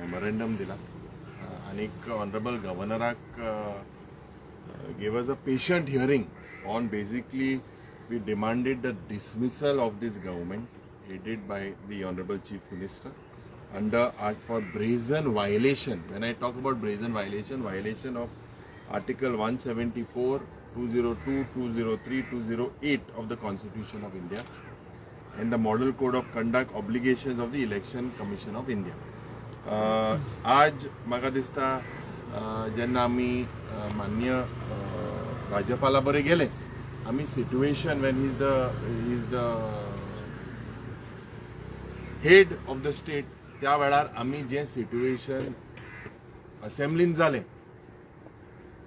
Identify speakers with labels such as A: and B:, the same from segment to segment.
A: Memorandum दिला आणि honourable गव्हर्नराक gave us a patient hearing on basically we demanded the dismissal of this government headed by the Honorable Chief Minister under for brazen violation. When I talk about brazen violation of Article 174, 202, 203, 208 of the Constitution of India and the Model Code of Conduct obligations of the Election Commission of India. आज म्हाका दिसता जेन्ना आमी मान्य भाजपाला बरे गेले आमी situation when he is the head of the state त्या वेळार आमी जे सिट्युएशन असेंब्लीन जालें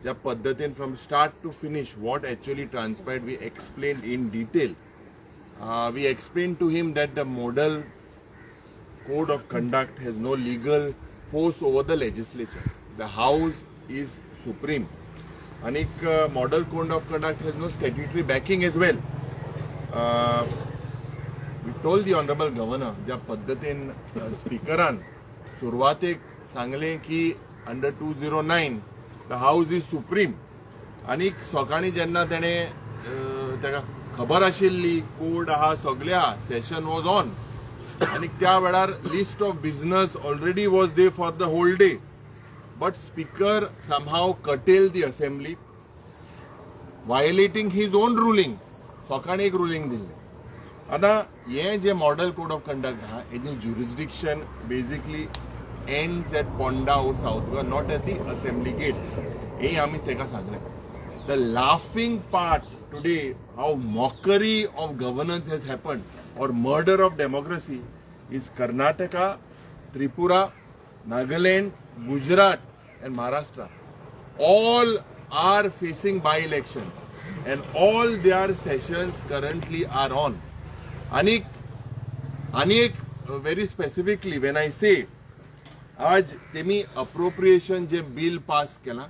A: ज्या पद्दतीन from start to finish what actually transpired we explained in detail we explain to him that the model code of conduct has no legal force over the legislature. The house is supreme. And model code of conduct has no statutory backing as well. We told the honorable governor ज्या पद्धतीन स्पीकरान सुरवातेक सांगले की under 209 the house is supreme. आणि सकाळी जेन्ना तेणे ताका खबर आशिल्ली कोड आहा सगळे आहा सेशन वॉज ऑन आणि त्या वेळार list of business already was there for the whole day but speaker somehow curtailed the assembly violating his own ruling सकाळी एक रुलींग दिल्लें आता हे जे मॉडल कोड ऑफ कंडक्ट आहा हेजे jurisdiction basically ends at Ponda ओ south Goa not at the assembly gates हे आमी तेका सांगलें the laughing part today how mockery of governance has happened or murder of democracy is Karnataka, Tripura, Nagaland, Gujarat and Maharashtra. All are facing by-election and all their sessions currently are on. Anik very specifically when I say आज तेमी appropriation जे bill pass केला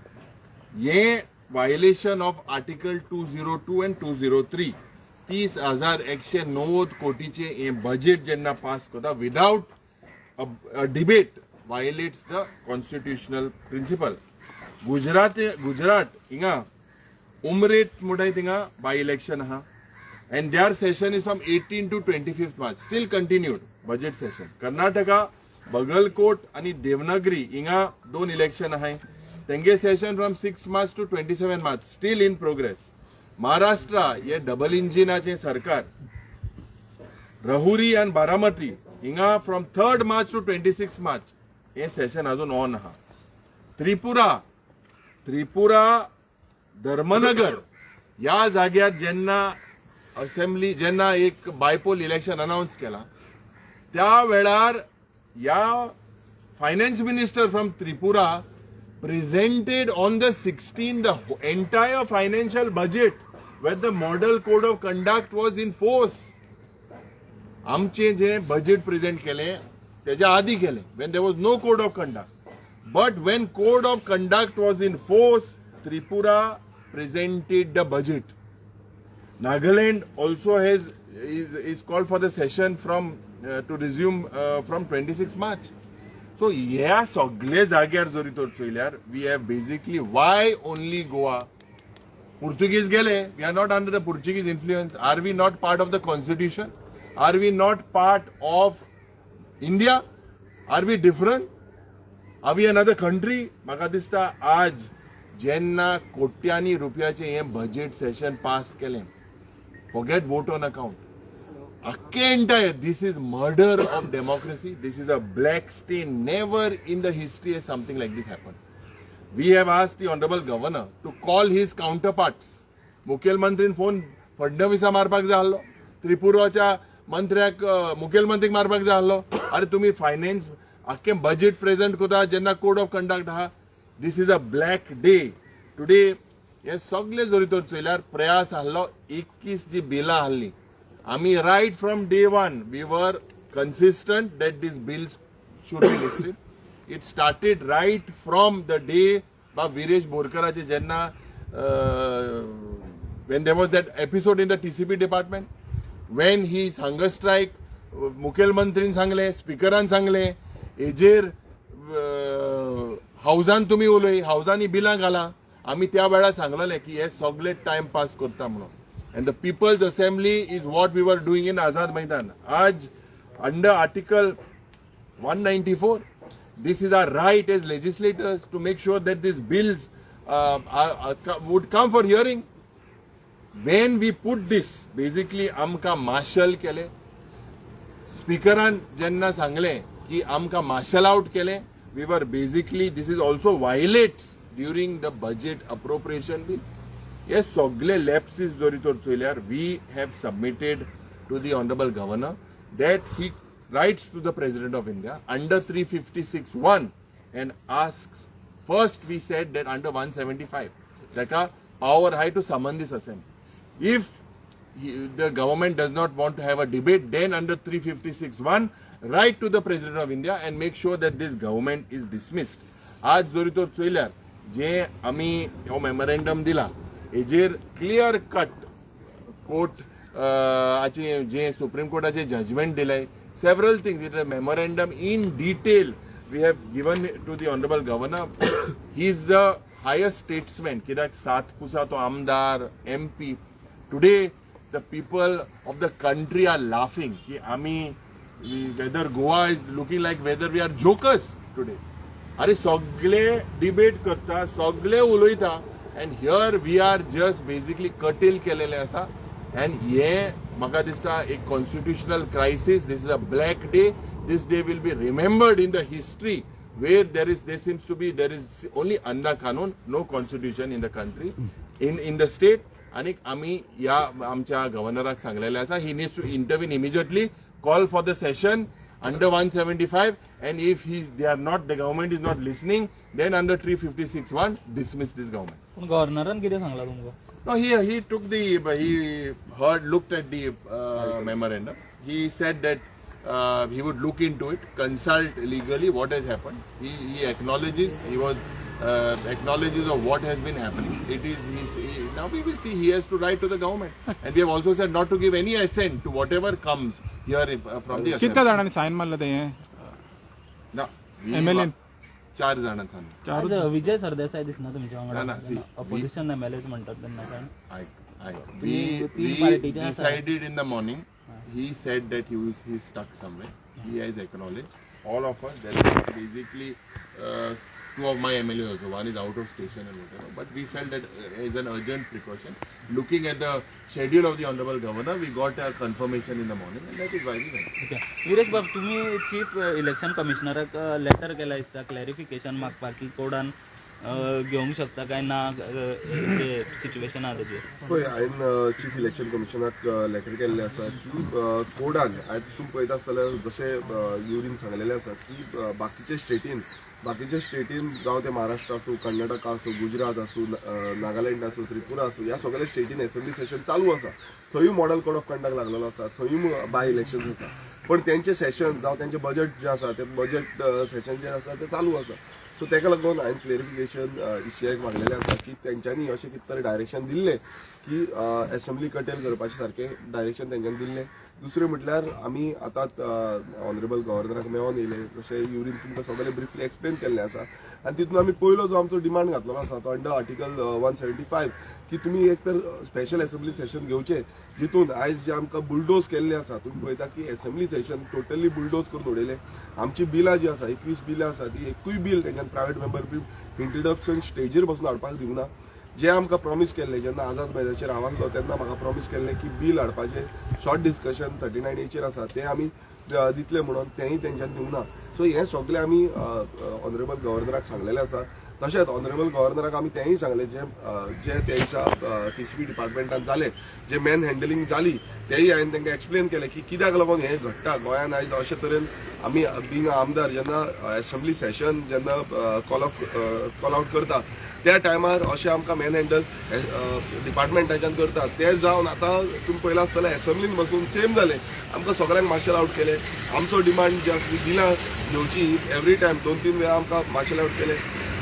A: ये violation of article 202 and 203 30,190 कोटीचे हे budget जेन्ना pass करता without a debate violates the constitutional principle Gujarat हिंगा उमरेट म्हणटाय थिंगा बाय इलेक्शन आहा and their session is from 18 to 25 March still continued budget session Karnataka Bagalkot आणि देवनागरी हिंगा 2 इलेक्शन आहाय तेंगे session from 6 March to 27 March still in progress Maharashtra ये डबल इंजिनाचे सरकार रहुरी आणि बारामती हिंगा from 3rd March to 26 March हे सेशन अजून ऑन आहा त्रिपुरा धर्मनगर या जाग्यार जेन्ना असेंब्ली जेन्ना एक बायपोल इलेक्शन अनाउन्स केला त्या वेळार या finance minister from Tripura presented on the 16th the entire financial budget where the model code of conduct was in force. आमचे जे budget present केले त्याच्या आधी केले when there was no code of conduct. But when code of conduct was in force, Tripura presented the budget. Nagaland also is called for the session from to resume from 26 March. So ह्या सगळे जाग्यार जरी तर चोयल्यार we have basically why only Goa Portuguese गेले we are not under the Portuguese influence are we not part of the constitution are we not part of India are we different are we another country म्हाका दिसता आज जेन्ना कोट्यांनी रुपयाचे हे budget session pass केले forget vote on account entire this is murder of democracy. This is a black stain. Never in the history has something like this happened. We have asked the honorable governor to call his counterparts. मुख्यमंत्रीन phone फडणवीसा मारपाक जाय आसलो त्रिपुराच्या मंत्र्याक मुख्यमंत्रीक मारपाक जाय आसलो अरे तुम्ही फायनान्स आख्खे बजेट प्रेझेंट करता जेन्ना कोड ऑफ कंडक्ट आहा this is a black day today हे सगळे जरी तर चयल्यार प्रयास आसलो 21 जी बिलां आहली आम्ही right from day one we were consistent that these bills should be listed. It started right from the day by Viresh Borkarache jenna when there was that episode in the TCP department when he hunger strike मुखेलमंत्रीन सांगले स्पीकरान सांगले हेजेर हाऊसान तुम्ही उलय, हाऊसांनी बिलां घाला. आम्ही त्या वेळार सांगलेले की हे सगळे टाइमपास करता म्हणून. And the people's assembly is what we were doing in Azad Maidan. आज under article 194, this is our right as legislators to make sure that these bills would come for hearing. When we put this, basically आमका marshal केले. स्पीकरान जेन्ना सांगले की आमका marshal out केले, we were basically, this is also violates during the budget appropriation bill. हे सगळे lapses जरी तर चोयल्यार we have submitted to the honorable governor that he writes to the President of India under 356(1) and asks, first we said that under 175, that a power high to summon this assembly. If the government does not want to have a debate, then under 356(1), write to the President of India and make sure that this government is dismissed. आज जरी तो चोयल्यार जे आमी हो memorandum दिला, हेजेर clear cut court जे supreme कोर्टाचे judgement दिले. Several things. It is a memorandum in detail we have given to the honorable governor. He is the highest statesman. कित्याक सात पुसा तो आमदार, MP. Today the people of the country are laughing कि आमी whether Goa is looking like whether we are jokers today. अरे सगळे debate करता, सगळे उलयता, and here we are just basically curtail केलेले आसा. And हे म्हाका दिसता एक constitutional crisis. This is a black day. This day will be remembered in the history where there seems to be only Anda Kanun, no constitution in the country, in the state. आणि आम्ही या आमच्या गव्हर्नराक सांगलेले आसा, he needs to intervene immediately, call for the session under 175, and if the government is not listening, then under 356(1) dismiss this government.
B: पण गव्हर्नरान कितें सांगला तुमकां?
A: No, he looked at the memorandum. He said that he would look into it, consult legally what has happened. He acknowledges, acknowledges of what has been happening. Now we will see, he has to write to the government. And we have also said not to give any assent to whatever comes here from the assembly.
C: कितना जणांनी sign मारलं ते
A: No,
C: MLN
A: 4 जणांनी.
B: आज विजय सरदेसाई दिसना तुमच्या वांगडा, opposition MLA म्हणतात त्यांना काय?
A: We decided in the morning. He said that he's stuck somewhere. He has acknowledged. All of us. There is basically 2 of my MLAs also. One is out of station and whatever. But we felt that as an urgent precaution, looking at the schedule of the honorable governor, we got a confirmation in the morning, and that is why we went.
B: Okay. Viresh बाब, तुम्ही chief election कमिशनराक letter केला दिसता clarification मागपाक की codon घेवंक शकता काय ना जे सिच्युएशन आहा तेजेर?
D: पळय, हांवें चीफ इलेक्शन कमिशनाक लेटर केल्लें आसा की कोडान आयज तुमी पळयता आसतलें जशें युरीन सांगलेलें आसा की बाकीच्या स्टेटीन जावं ते महाराष्ट्र आसूं, कर्नाटका आसूं, गुजरात आसूं, नागालँड आसूं, त्रिपुरा आसूं, ह्या सगळ्या स्टेटीन असेंब्ली सेशन चालू आसा. थंय मॉडल कोड ऑफ कंडक्ट लागलेलो आसा, थंय बाय इलेक्शन आसा. पण तेंचे सेशन जावं तेंचे बजेट जे आसा ते बजेट सेशन जे आसा ते चालू आसा. सो तेका लागून हांवें क्लेरिफिकेशन इश्यूक मागलेलें आसा की तेंच्यांनी अशें कितें तरी डायरेक्शन दिल्लें की असेंब्ली कटेल करपाचें सारकें डायरेक्शन तेंच्यांनी दिल्लें. दुसरें म्हटल्यार आमी आतांच ऑनरेबल गव्हर्नराक मेळोन येयले, जशें युरीन तुमकां सगळें ब्रिफली एक्सप्लेन केल्लें आसा. आनी तितून आमी पयलो जो आमचो डिमांड घातलेलो आसा तो अंडर आर्टिकल 175 की तुमी एक तर स्पेशल असेंब्ली सेशन घेवचें जितून आयज जे आमकां बुलडोज केल्लें आसा. तुमी पळयता की असेंब्ली सेशन टोटली बुलडोज करून उडयलें. आमची बिलां जी आसा 21 बिलां आसा ती एकूय बील तेंच्यान प्रायवेट मेंबर इंट्रोडक्शन स्टेजीर बसून हाडपाक दिवना. जे आमकां प्रॉमिस केल्लें जेन्ना आझाद मैदानाचेर हांव तेन्ना म्हाका प्रॉमिस केल्लें की बील हाडपाचें शॉर्ट डिस्कशन 39A आसा तें आमी दितले म्हणून तेंय तेंच्यान दिवना. सो हें सगळें आमी ऑनरेबल गव्हर्नराक सांगलेलें आसा. तशेंच ऑनरेबल गव्हर्नराक आमी तेंय सांगलें जे त्या दिसा TCP डिपार्टमेंटान जालें, जे मॅन हँडलिंग जाली तेंय हांवें तांकां एक्सप्लेन केलें की कित्याक लागून हें घडटा गोंयान. आयज अशे तरेन आमी बींग आमदार जेन्ना असेंब्ली सेशन जेन्ना कॉल आउट करता त्या टायमार अशें आमकां मॅन हँडल डिपार्टमेंटाच्यान करतात. ते जावन आतां तुमी पळयलां आसतलें असेंब्लीन बसून सेम जालें. आमकां सगळ्यांक मार्शल आउट केलें. आमचो डिमांड जे बिलां घेवची एवरी टायम 2-3 वेळा आमकां मार्शल आउट केलें.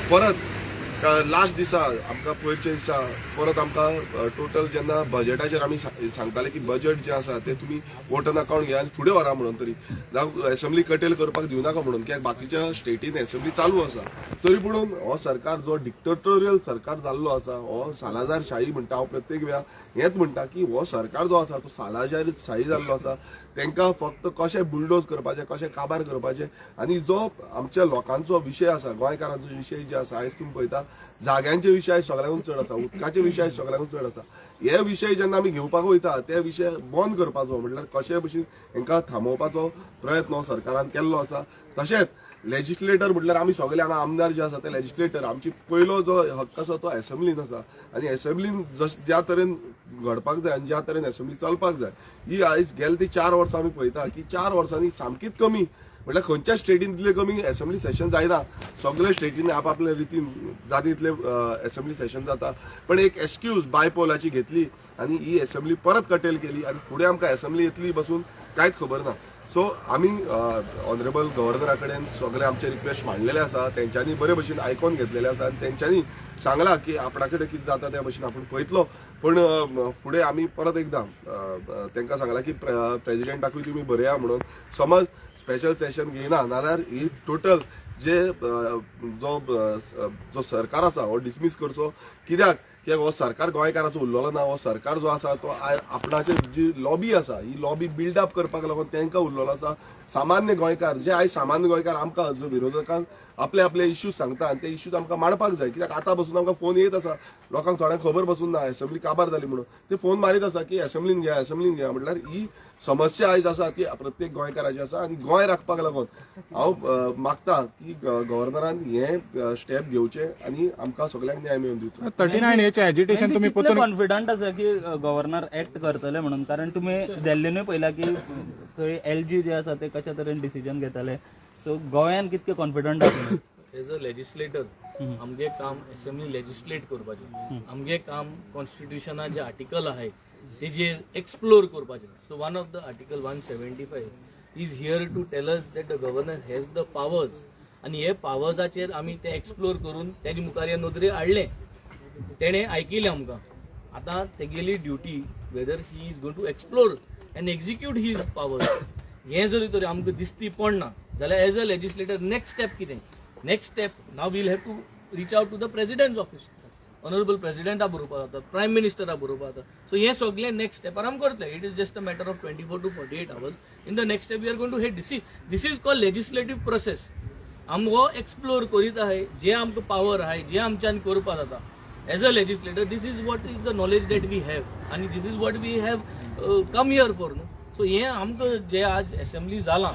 D: परत लास्ट दिसा आमकां पयरच्या दिसा परत आमकां टोटल जेन्ना बजेटाचेर आमी सांगताले की बजेट जें आसा तें तुमी वोटन अकाउंट घेया आनी फुडें व्हरा म्हणून तरी जावं एसेंब्ली कटेल करपाक दिवनाका म्हणून कित्याक बाकीच्या स्टेटीन एसेंब्ली चालू आसा तरी पूण हो सरकार जो डिक्टेटोरियल सरकार जाल्लो आसा हो सालाजार शाही म्हणटा हांव प्रत्येक वेळा हेंच म्हणटा की हो सरकार जो आसा तो सालाजार शाही जाल्लो आसा तांकां फक्त कशें बुलडोज करपाचें कशें काबार करपाचें आनी जो आमच्या लोकांचो विशय आसा गोंयकारांचो विशय जे आसा आयज तुमी पळयता जाग्यांचे विशय सगळ्यांकून चड आसा उदकाचे विशय सगळ्यांकून चड आसा हे विशय जेन्ना आमी घेवपाक वयता ते विशय बंद करपाचो म्हटल्यार कशे भशेन हांकां थांबोवपाचो प्रयत्न सरकारान केल्लो आसा तशेंच लेजिस्लेटर म्हटल्यार आमी सगळे हांगा आमदार जे आसा ते लेजिस्लेटर आमची पयलो जो हक्क आसा तो एसेंब्लीन आसा आनी एसेंब्लीन ज्या तरेन घडपाक जाय आनी ज्या तरेन एसेंब्ली चलपाक जाय ही आयज गेले ती 4 वर्सां आमी पळयता की 4 वर्सांनी सामकीच कमी म्हटल्यार खंयच्या स्टेटीन इतले कमी एसेंब्ली सेशन जायना सगळे स्टेटीन आपआपल्या रितीन जाता तितले एसेंब्ली सेशन जाता पण एक एक्सक्यूज बायपोलाची घेतली आनी ही एसेंब्ली परत कटेल केली आनी फुडें आमकां एसेंब्ली येतली बसून कांयच खबर ना सो आमी ऑनरेबल गव्हर्नरा कडेन सगळे आमचे रिक्वेस्ट मांडलेले आसा तेंच्यांनी बरे भशेन आयकून घेतलेले आसा आनी तेंच्यांनी सांगला की आपणा कडेन कितें जाता त्या भशेन आपूण पळयतलो पण फुडें आमी परत एकदां तांकां सांगला की प्रेजिडेंटाकूय तुमी बरया म्हणून समज स्पेशल सेशन घेयना नाल्यार ही टोटल जे जो सरकार आसा हो डिसमीस करचो कित्याक हो सरकार गोंयकाराचो उरलेलो ना हो सरकार जो आसा तो आपणाचे जी लॉबी आसा ही लॉबी बिल्डअप करपाक लागून तांकां उरलेलो आसा सामान्य गोंयकार जे आयज सामान्य गोंयकार आमकां जो विरोधकांक आपले आपले इश्यूज सांगता आनी ते इश्यूज आमकां मांडपाक जाय कित्याक आतां बसून आमकां फोन येत आसा लोकांक थोड्यांक खबर बसून ना एसेंब्ली काबार जाली म्हणून ते फोन मारीत आसा की एसेंब्लीन घ्या म्हटल्यार ही समस्या आयज आसा ती प्रत्येक गोंयकाराची आसा आनी गोंय राखपाक लागून हांव मागता की गव्हर्नरान हे स्टेप घेवचे आनी आमकां सगळ्यांक न्याय मेळोवन दिवचो
C: 39A एजिटेशन तुम्ही पोतून
B: कॉन्फिडंट आसा की गव्हर्नर एक्ट करतले म्हणून कारण तुम्ही दिल्लीनूय पळयला की थंय LG जे आसा ते कशा तरेन डिसिजन घेताले सो गोंयान कितके कॉन्फिडंट आसा
E: एज अ लेजिस्लेटर आमगे काम असेंब्ली लेजिस्लेट करपाचें आमगे काम कॉन्स्टिट्युशना जे आर्टिकल आहाय तेजे एक्सप्लोर करपाचें so one of the article 175 is here to tell us that the governor has the powers आनी हे पावर्साचेर आमी ते एक्सप्लोर करून तेजे मुखार हे नदरे हाडले तेणे आयकिल्लें आमकां आतां तेगेली duty whether he is going to explore and execute his powers हें जरी तरी आमकां दिसती पडना जाल्यार as a legislator next step कितें next step now will have to reach out to the president's office honourable प्रेसिडेंटा बरोवपा जाता प्रायम मिनिस्टरा बरोवपा जाता सो हे सगळे नेक्स्ट स्टेपार आमी करतले it is just a matter of 24 to 48 hours in the next step we are going to hate this is called legislative process आम हो एक्सप्लोर करीत आहाय जे आमकां पावर आहाय जे आमच्यान करपा जाता as a legislator this is what is the knowledge that we have आनी this is what we have come here for न्हू सो हे आमकां जे आज एसेंब्ली जालां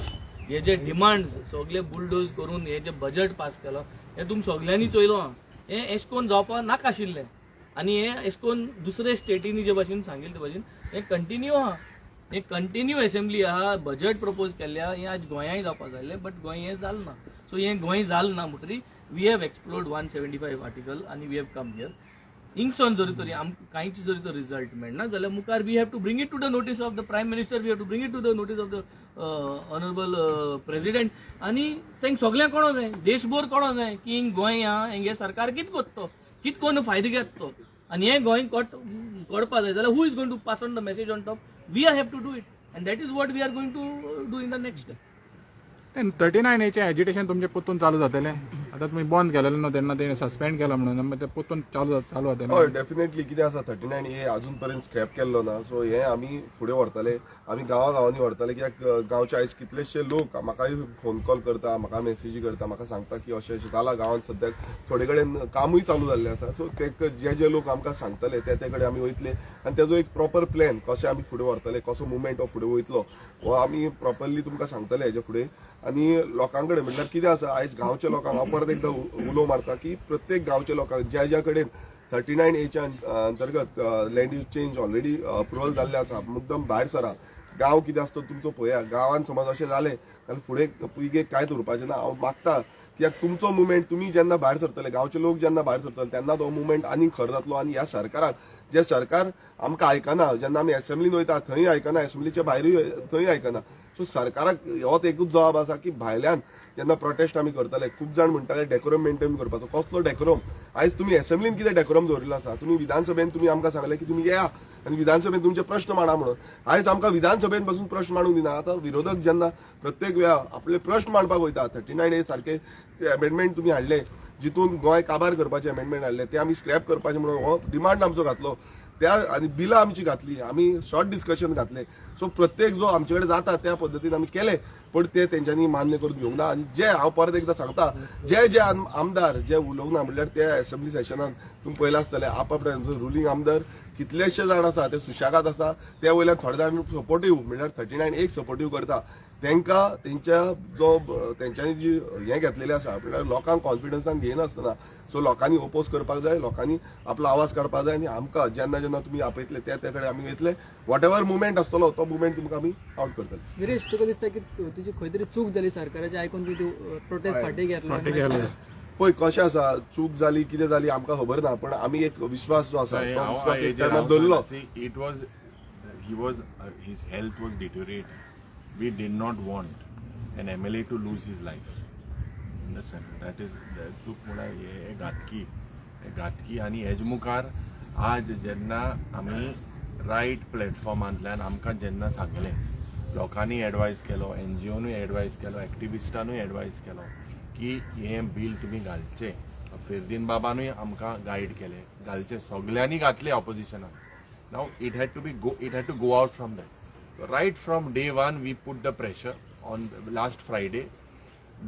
E: हे जे डिमांड्स सगळे बुलडोज करून हे जे बजेट पास केला हे तुम सगळ्यांनी चोयलो आहा हे एश कोन जावपा नाका आशिल्लें आनी हे एश कोन दुसरे स्टेटीनी जे भाशेन सांगिल्ले ते भाशेन हे कंटिन्यू आहा हे कंटिन्यू एसेंब्ली आहा बजेट प्रपोज केल्या हे आज गोंयाय जावपा जाय बट गोंय हे जालें ना सो हे गोंय जालें ना म्हणटरी वी हॅव एक्सप्लोर्ड 175 आर्टिकल आनी वी हॅव कम हियर इंगसोन जरी तरी कांयच जरी तो रिजल्ट मेळना जाल्यार मुखार we have to bring it to the notice of the prime minister we have to bring it to the notice of the honourable president आनी तांकां सगळ्यांक कळो जाय देशभर कळो जाय की गोंय हेंगे सरकार कितें करता कितें करून फायदो घेता आनी हें गोंय कळपा जाय जाल्यार who is going to pass on the message on top we have to do it and that is what we are going to do in the next step
C: 39A agitation तुमचे पोतून चालू जातले आता तुम्ही बंद केलेले न्हू तेन्ना ते सस्पेंड केला म्हणून ते पोतून चालू जातले
D: हय डेफिनेटली कितें आसा 39A अजून पर्यंत स्क्रॅप केल्लो ना सो हे आमी फुडें व्हरतले आमी गांवांनी व्हरतले कित्याक गांवचे आयज कितलेशे लोक म्हाकाय फोन कॉल करता म्हाका मेसेजी करता म्हाका सांगता की अशें अशें जाला गांवांत सद्याक थोडे कडेन कामूय चालू जाल्लें आसा सो ते जे लोक आमकां सांगतले ते कडेन आमी वयतले आनी तेजो एक प्रॉपर प्लॅन कशें आमी फुडें व्हरतले कसो मुवमेंट हो फुडें वयतलो हो आमी प्रॉपरली तुमकां सांगतले हेजे फुडें आनी लोकां कडेन म्हटल्यार कितें आसा आयज गांवच्या लोकांक हांव परत एकदां उलो मारता की प्रत्येक गांवच्या लोकांक ज्या कडेन 39A अंतर्गत land use change already approval जाल्ले आसा मुद्दम भायर सरा गांव कितें आसता तुमचो पळया गांवांत समज अशें जालें आनी फुडें पिळगेक कांयच उरपाचें ना. हांव मागता कित्याक तुमचो मुवमेंट तुमी जेन्ना भायर सरतले, गांवचे लोक जेन्ना भायर सरतले तेन्ना तो मुवमेंट आनीक खरो जातलो. आनी ह्या सरकाराक जे सरकार आमकां आयकना, जेन्ना आमी एसेंब्लीन वयता थंय आयकना, एसेंब्लीच्या भायरूय थंय आयकना. सो सरकाराक होच एकूच जबाब आसा की भायल्यान जेन्ना प्रोटेस्ट आमी करतले, खूब जाण म्हणटाले डेकोरम मेंटेन करपाचो. कसलो डेकोरम? आयज तुमी एसेंब्लीन कितें डेकोरम दवरिल्लो आसा? तुमी विधानसभेन तुमी आमकां सांगले की तुमी येया आनी विधानसभेन तुमचे प्रश्न मांडा म्हणून. आयज आमकां विधानसभेन पासून प्रश्न मांडूंक दिना. आतां विरोधक जेन्ना प्रत्येक वेळा आपले प्रश्न मांडपाक वयता, 39A सारखे अमेंडमेंट तुमी हाडले, जितून गोंय काबार करपाचे अमेंडमेंट हाडले, ते आमी स्क्रॅप करपाचे म्हणून हो डिमांड आमचो घातलो. त्या आनी बिलां आमची घातली, आमी शॉर्ट डिस्कशन घातले. सो प्रत्येक जो आमचे कडेन जाता त्या पद्दतीन आमी केले, पण ते तेंच्यांनी मान्य करून घेवंक ना. आनी जे हांव परत एकदां सांगता, जे आमदार जे उलोवंक ना म्हणल्यार ते एसेंब्ली सेशनान तुमी पयला आसतले आपापल्या रुलींग आमदार कितलेशे जाण आसा ते सुशेगाद आसा. त्या वयल्यान थोडे जाण सपोर्टीव म्हणल्यार 39 सपोर्टीव करता. तेंकां तेंच्यांनी जी हें घेतलेलें आसा म्हणल्यार लोकांक कॉन्फिडन्सान घेयनासतना. सो लोकांनी ओपोज करपाक जाय, लोकांनी आपलो आवाज काडपाक जाय. आनी आमकां जेन्ना जेन्ना तुमी आपयतले त्या कडेन आमी वयतले. वॉट एवर मुवमेंट आसतलो तो मुवमेंट तुमकां आमी आउट करतले.
F: गिरीश, तुका दिसता की तुजी खंय तरी चूक जाली सरकाराची आयकून तू प्रोटेस्ट फाटीं घेतलो?
D: पळय कशें आसा, चूक जाली कितें जाली आमकां खबर ना, पण आमी एक विश्वास जो आसा तो विश्वास एक टायमार दवरलो.
A: His health was deteriorating. We did not want an MLA to lose his life. Understand? That is चूक म्हळ्यार हे घातकी आनी हेज मुखार आज जेन्ना आमी रायट प्लॅटफॉर्मांतल्यान आमकां जेन्ना सांगलें, लोकांनी एडवायज केलो, NGOनूय एडवायज केलो, एक्टिविस्टांनूय एडवायज केलो की हें बिल तुमी घालचें. फेर्दीन बाबानूय आमकां गायड केलें, घालचें. सगल्यांनी घातलें ऑपोजिशनान. Now it had to go out from that. So right from day one we put the pressure on last Friday.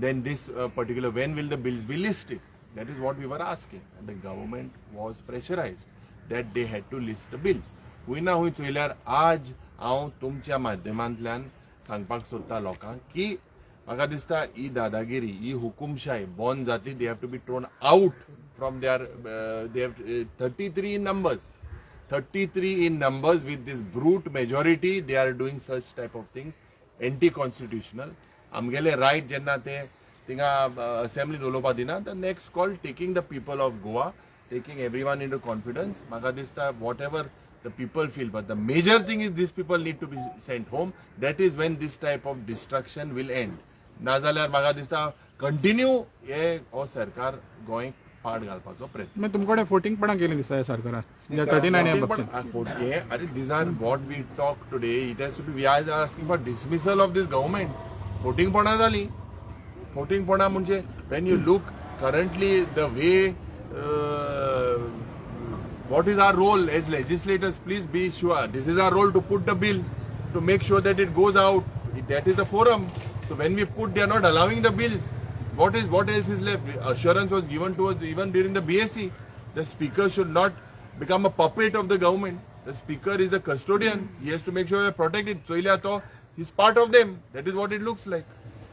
A: Then this particular, when will the bills be listed? That is what we were asking, and the government was pressurized that they had to list the bills. हुयना हुय चोयल्यार आज हांव तुमच्या माध्यमांतल्यान सांगपाक सोदता लोकांक की म्हाका दिसता ही दादागिरी, ही हुकुमशाही बंद जातली. They have to be thrown out from their they have 33 in numbers. 33 in numbers with this brute majority. They are doing such type of things, anti-constitutional. Amgele right jenna te tinga assembly ulopa dina. The next call, taking the people of Goa, taking everyone into confidence. Maka dista whatever the people feel, but the major thing is these people need to be sent home. That is when this type of destruction will end. Nazalyar maka dista continue ye o sarkar going. पाड घालपाचो प्रयत्न.
C: मग तुमकडे फोटिंग पण केली दिसता या सरकारान 39 बाबतीत.
A: अरे these are what we talk today. It has to be, we are asking for dismissal of this government. फोटिंग पणा जाली. फोटिंग पणा म्हणजे when you look currently the way what is our role as legislators, please be sure this is our role to put the bill, to make sure that it goes out. That is the forum. So when we put, they are not allowing the bills. What else is left? Assurance was given to us even during the BSc. The speaker should not become a puppet of the government. The speaker is a custodian. He has to make sure we are protected. So he's part of them. That is what it looks like.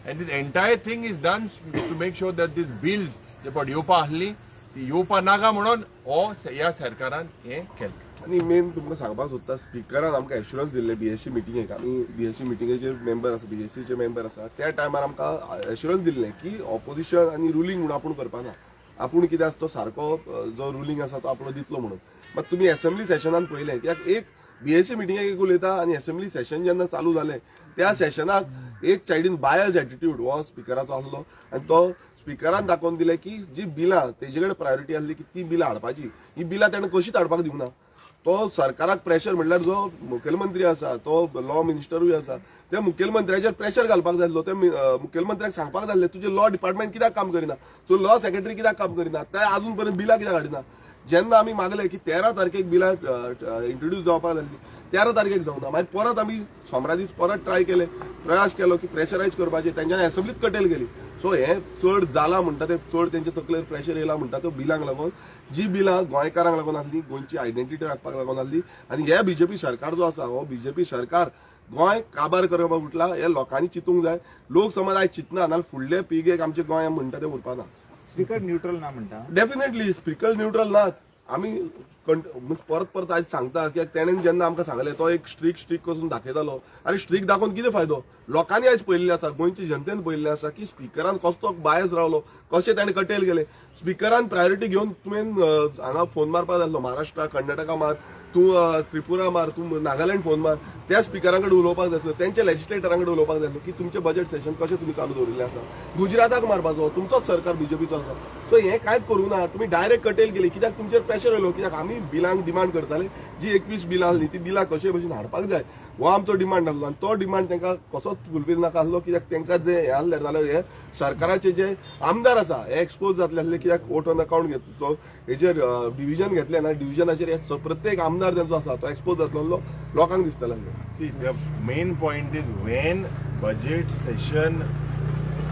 A: And this entire thing is done to make sure that these bills, जे पड येवपा आसली, ती येवपा नाका म्हणून ह्या सरकारान हें केलें.
D: आनी मेन तुमकां सांगपाक सोदता, स्पिकरान आमकां एश्युरन्स दिल्ले BSc मिटिंगेक. आमी BSc मिटिंगेचे मेंबर आसा, BScचे मेंबर आसा, त्या टायमार आमकां एश्युरन्स दिल्लें की ऑपोजिशन आनी रुलींग म्हणून आपूण करपाना. आपूण कितें आसा तो सारको जो रुलींग आसा तो आपलो दितलो म्हणून. मात तुमी एसेंब्ली सेशनान पळयलें कित्याक एक BSc मिटिंगेक एक उलयता आनी एसेंब्ली सेशन जेन्ना चालू जालें त्या सेशनाक एक सायडीन बायस एटिट्यूड हो स्पिकराचो आसलो. आनी तो स्पिकरान दाखोवन दिलें की जी बिलां तेजे कडेन प्रायोरिटी आसली की ती बिलां हाडपाची, ही बिलां ताणें कशींच हाडपाक दिवना. तो सरकाराक प्रेशर म्हणल्यार जो मुखेलमंत्री आसा तो लॉ मिनिस्टरूय आसा, त्या मुखेलमंत्र्याचेर प्रेशर घालपाक जाय आसलो. ते मुखेलमंत्र्याक सांगपाक जाय आसलें तुजें लॉ डिपार्टमेंट कित्याक काम करिना, सो लॉ सेक्रेटरी कित्याक काम करिना, ते आजून पर्यंत बिलां कित्याक हाडिना. जेन्ना आमी मागले की 13 तारखेक बिलां इंट्रोड्यूस जावपाक जाल्ली, 13 तारखेक जावंक ना. मागीर परत आमी सोमारा दीस परत ट्राय केले, प्रयास केलो की प्रेशरायज करपाचें. तेंच्यांनी एसेंब्लीत कटेल केली. सो हें चड जाला म्हणटा ते, चड तेंच्या तकलेर प्रेशर येयला म्हणटा त्यो बिलांक लागून, जी बिलां गोंयकारांक लागून आसली, गोंयची आयडेंटिटी राखपाक लागून आसली. आनी हे BJP सरकार जो आसा, हो BJP सरकार गोंय काबार करपाक उठला. हे लोकांनी चिंतूंक जाय. लोक समज आयज चिंतना नाल्यार फुडले पिळगेक आमचे गोंय म्हणटा ते उरपाना.
G: स्पीकर न्यूट्रल ना म्हणटा.
D: डेफिनेटली स्पीकर न्यूट्रल नात. आमी परत परत आज सांगता की तेणेन जेन्ना आमकां सांगलें तो एक स्ट्रीक करून दाखयतालो आनी स्ट्रीक दाखोवन कितें फायदो लोकांनी आयज पळयल्लें आसा गोंयच्या जनतेन पळयल्लें आसा की स्पिकरान कसो बायस रावलो कशें ताणें कटेल केले स्पिकरान प्रायोरिटी घेवन तुवें हांगा फोन मारपाक जाय आसलो महाराष्ट्रा कर्नाटका मार तूं त्रिपुरा मार तूं नागालँड फोन मार त्या स्पिकरां कडेन उलोवपाक जाय आसलो तेंच्या लेजिस्लेटरां कडेन उलोवपाक जाय आसलो की तुमचें बजेट सेशन कशें तुमी चालू दवरिल्लें आसा गुजराताक मारपाचो तुमचोच सरकार बीजेपीचो आसा सो हें कांयच करूं ना तुमी डायरेक्ट कटेल केली कित्याक तुमचेर प्रेशर येयलो कित्याक आमी बिलांक डिमांड करताले जी 21 बिलां आसली ती बिलां कशे भशेन हाडपाक जाय हो आमचो डिमांड आसलो आनी तो डिमांड तांकां कसोच फुलफील नाका आसलो कित्याक तांकां जे हें आसलें जाल्यार हे सरकाराचे जे आमदार आसा हे एक्सपोज जातले आसले कित्याक वोट ऑन अकाउंट घेतलो हेजेर डिव्हिजन घेतले ना डिव्हिजनाचेर प्रत्येक आमदार तेंचो आसा तो एक्सपोज जातलो लोकांक दिसतलो
A: See, the main point is when budget session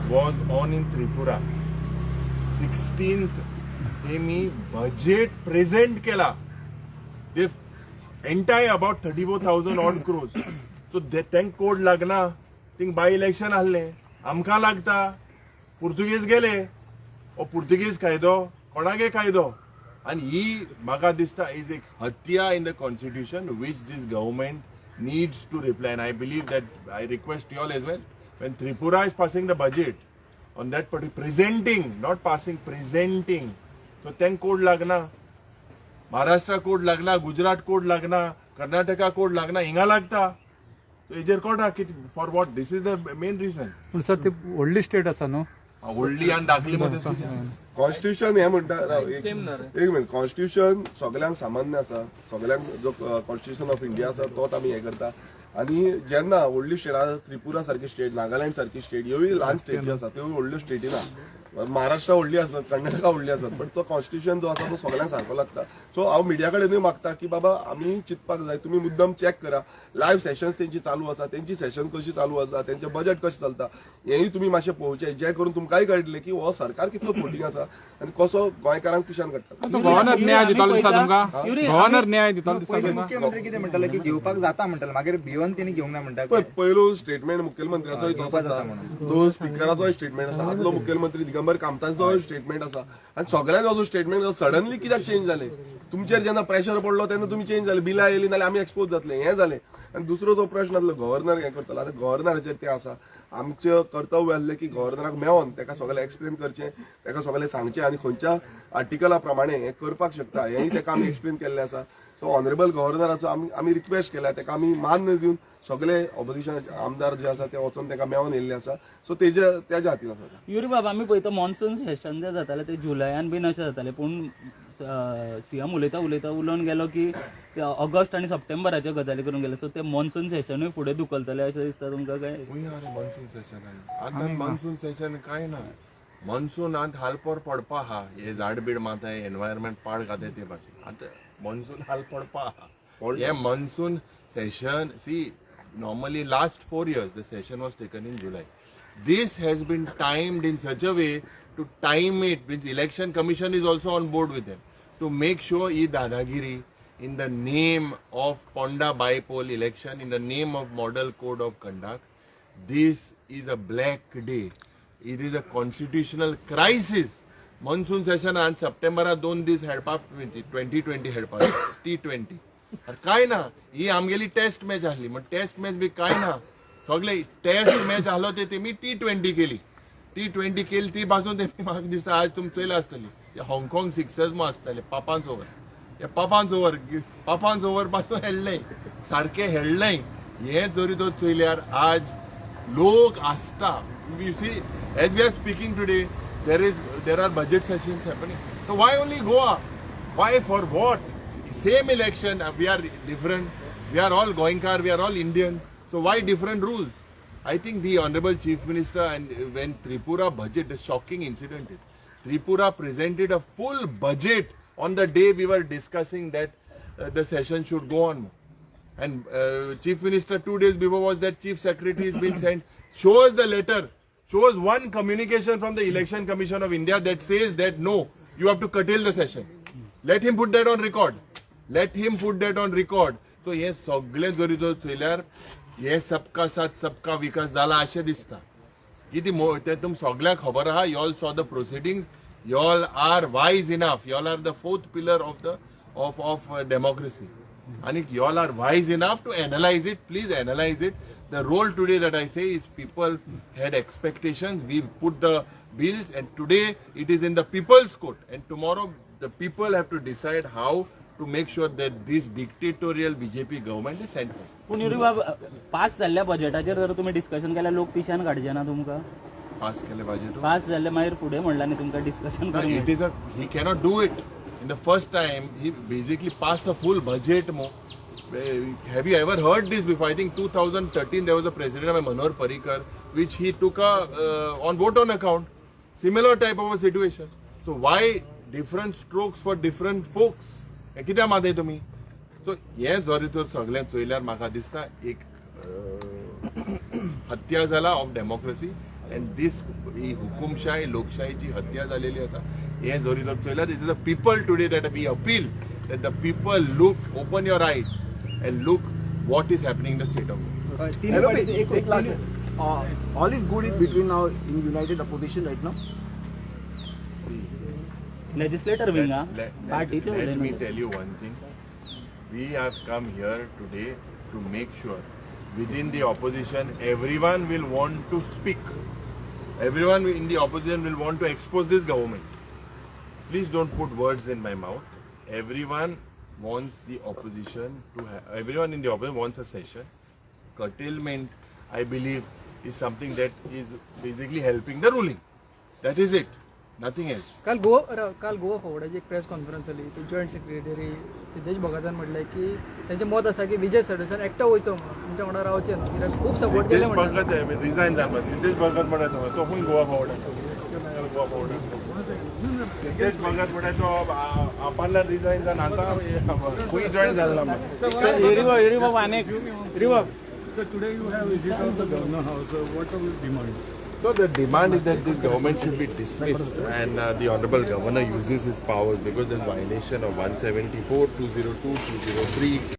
A: was on in Tripura, 16th they me budget present kela. They entire about 34,000 odd crores. So they thank code lagna, think by election आले, आमका लागता, पुर्तुगीज गेले, ओ पुर्तुगीज कायदो, कोणागे कायदो. And he म्हाका दिसता is a hatya in the constitution which this government needs to reply. And I believe that I request you all as well. When Tripura is passing the budget on that particular presenting, not passing, presenting. So then code lagna, Maharashtra code lagna, Gujarat code lagna, Karnataka code lagna, hinga lagta. So इजेर quota for what? This is the main reason.
G: पण sir ते व्हडली state आसा न्हू
A: व्हडली आनी धाकली मध्ये
D: कॉन्स्टिट्यूशन हे म्हणटा एक मिनिट कॉन्स्टिट्यूशन सगळ्यांक सामान्य आसा सगळ्यांक जो कॉन्स्टिट्यूशन ऑफ इंडिया आसा तोच आमी हे करता आनी जेन्ना व्हडली स्टेट आसा त्रिपुरा सारकी स्टेट नागालँड सारकी स्टेट ह्योय ल्हान स्टेटी आसा त्यो व्हडल्यो स्टेटी ना महाराष्ट्रा व्हडली आसत कर्नाटका व्हडली आसत बट तो कॉन्स्टिट्यूशन जो आसा तो सगळ्यांक सारको लागता सो हांव मिडिया कडेनूय मागता की बाबा आमी चिंतपाक जाय तुमी मुद्दम चॅक करा लायव्ह सेशन्स तेंची चालू आसा तेंची सेशन कशी चालू आसा तेंचें बजेट कशें चलता हेंय तुमी मातशें पळोवचें जे करून तुमकांय कळटलें की हो सरकार कितलो फोटींग आसा आनी कसो गोंयकारांक पिशान काडटा
C: गव्हर्नर न्याय दितालो दिसता तुमकां गव्हर्नर न्याय दितालो दिसता तुमकां
H: मुख्यमंत्री कितें म्हणटाले की घेवपाक जाता म्हणटाले मागीर भिवन तेणी घेवंक ना म्हणटा
D: पळय पयलो स्टेटमेंट मुखेलमंत्र्याचोय तोच आसा तो स्पिकराचोय स्टेटमेंट आसा आदलो मुखेलमंत्री दिगंबर कामताचोय स्टेटमेंट आसा आनी सगळ्यांचो जो स्टेटमेंट सडनली कित्याक चेंज जाले तुमचेर जेन्ना प्रेशर पडलो तेन्ना तुमी चेंज जाले बिलां येयली नाल्यार आमी एक्सपोज जातले हें जालें आनी दुसरो जो प्रश्न आसलो गव्हर्नर हें करतलो आतां गव्हर्नराचेर तें आसा आमचें कर्तव्य आसलें की गव्हर्नराक मेळोन ताका सगळें एक्सप्लेन करचें ताका सगळें सांगचें आनी खंयच्या आर्टिकला प्रमाणे हें करपाक शकता हेंय ताका आमी एक्सप्लेन केल्लें आसा सो ऑनरेबल गव्हर्नराचो आमी रिक्वेस्ट केला ताका आमी मान्य दिवन सगळे ऑपोजिशन आमदार जे आसा ते वचून ताका मेळोन येयल्ले आसा सो तेज्या हातीन आसा
B: युरी बाबा आमी पळयता मॉन्सून सेशन जे जाताले ते जुलयान बीन अशें जाताले पूण सीएम उलयता उलोवन गेलो की ऑगस्ट आनी सप्टेंबराच्यो गजाली करून गेले सो ते मॉन्सून सेशनूय फुडें धुकलतले अशें दिसता तुमकां काय
A: मॉन्सून सेशन आतां मॉन्सून सेशन काय ना मॉन्सून आतां हालपोर पडपा आहा हे झाड बीड माता एनवायरमेंट पाड घाते ते भाशेन आतां मॉन्सून हाल पडपा आहा हे मॉन्सून सेशन सी normally last 4 years the session was taken in July. This has been timed in such a way to time it means election commission is also on board with them to make sure e dadagiri in the name of Ponda Bipole election in the name of model code of conduct this is a black day it is a constitutional crisis monsoon session and September 2 this हेडपा 2020 हेडपा T20 काय ना ही आमगेली taste match आसली मग taste match बी काय ना सगळे taste match आसलो ते तेमी T20 केली T20 केली ती पासून तेमी म्हाका दिसता आज तुमी चोयला आसतली हाँगकाँग सिक्सर्स मो आसतले पापांच ओव्हर पासून हेडले सारखे हेडले हे जरी तो चोयल्यार आज लोक आसता you see as we are speaking today there are budget sessions happening so why only Goa why for what same election we are different we are all Goinkar we are all Indians so why different rules I think the honorable chief minister and when Tripura budget the shocking incident is Tripura presented a full budget on the day we were discussing that the session should go on and chief minister 2 days before was that chief secretary has been sent shows the letter shows one communication from the election commission of India that says that no you have to curtail the session let him put that on record so हे सगळे जरी जो चोयल्यार हे सबका साथ सबका विकास जाला अशें दिसता कितें ते तुम सगळ्यांक खबर आहा you all saw the proceedings you all are wise enough you all are the fourth pillar of democracy. And if you all are wise enough to analyze it, please analyze it. The role today that I say is people had expectations. We put the bills, and today it is in the people's court. And tomorrow the people have to decide how to make sure that this dictatorial BJP government is sent home.
B: पूण Yuri बाब pass जाल्ल्या बजेटाचेर जर तुमी discussion केल्यार लोक पिशान काडचे ना तुमकां
A: Pass केले budget.
B: पास जाल्ले मागीर फुडें म्हणल्यार न्ही तुमकां डिस्कशन
A: No,
B: करूंक
A: it is he cannot do it. In the first time, he basically passed a full budget. Have you ever heard this before? I think 2013 there was a president, Manohar Parrikar, which he took on vote on account. Similar type of a situation. So why different strokes for different folks? कित्याक मागताय तुमी? So हे जरी तर सगळें चोयल्यार म्हाका दिसता एक हत्या जाला ऑफ डेमोक्रेसी. And this हुकुमशाही लोकशाहीची हत्या झालेली असा. हे जरी तर चोयल्यार it is the people today that we appeal that the people look, open your eyes and look what is happening in the state of India.
I: All is good in between now in united opposition right now.
B: Legislator विंगा
A: Let
B: पार्टीचे
A: me
B: उलयनात.
A: tell you one thing. We have come here today to make sure within the opposition everyone will want to speak. Everyone in the opposition will want to expose this government. Please don't put words in my mouth. Everyone wants the opposition to have, everyone in the opposition wants a session. Curtailment, I believe, is something that is basically helping the ruling. That is it. Nothing else.
F: काल गोवा फॉरवर्डाची एक press conference जाली. ते joint secretary Siddhesh भगतान म्हटलें की त्यांचे मत आसा की विजय सरदेसाईन एकटो वयचो म्हणून तुमच्या वांगडा रावचें ना कित्याक खूब सपोर्ट केले
A: सिद्धेश
F: म्हणटा.
A: भगत रिझाईन जाता. सिद्धेश भगत म्हणत तो खूंय गोवा फॉरवर्ड गोवा फॉरवर्ड सिद्धेश भगत म्हणत तो आपल्याला रिझाईन जावन आतां खूंय जॉईन जाल्ला
G: So today you have visited the governor house. What are your demand?
A: So the demand is that this government should be dismissed, and the honorable governor uses his powers because there's violation of 174, 202, 203.